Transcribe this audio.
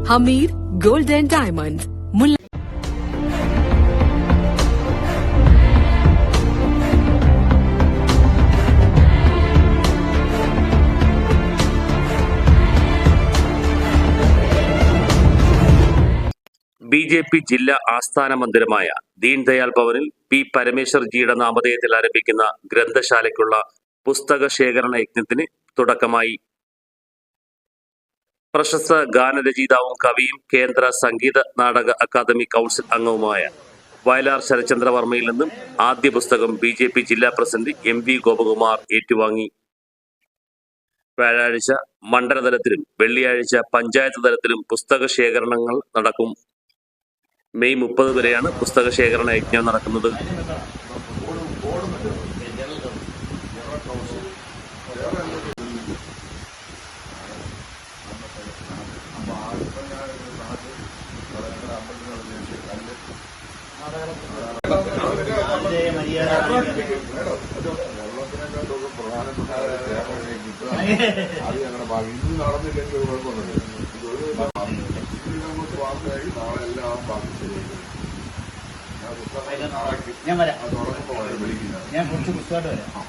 Hamir Gold and Diamonds. BJP. ജില്ലാ ആസ്ഥാന മന്ദിരമായ ദീൻദയാൽ ഭവനിൽ പി. പരമേശ്വർജിയുടെ നാമധേയത്തിൽ ആരംഭിക്കുന്ന ഗ്രന്ഥശാലയ്ക്കുള്ള പുസ്തക ശേഖരണ യജ്ഞത്തിന് തുടക്കമായി. പ്രശസ്ത ഗാനരചയിതാവും കവിയും കേന്ദ്ര സംഗീത നാടക അക്കാദമി കൗൺസിൽ അംഗവുമായ വയലാർ ശരചന്ദ്രവർമ്മയിൽ നിന്നും ആദ്യ പുസ്തകം ബി.ജെ.പി. ജില്ലാ പ്രസിഡന്റ് എം.വി. ഗോപകുമാർ ഏറ്റുവാങ്ങി. വ്യാഴാഴ്ച മണ്ഡലതലത്തിലും വെള്ളിയാഴ്ച പഞ്ചായത്ത് തലത്തിലും പുസ്തക ശേഖരണങ്ങൾ നടക്കും. മെയ് 30 വരെയാണ് പുസ്തക ശേഖരണ യജ്ഞം നടക്കുന്നത്. ഞാൻ കുറച്ച് പുസ്തകമായിട്ട് വരാം.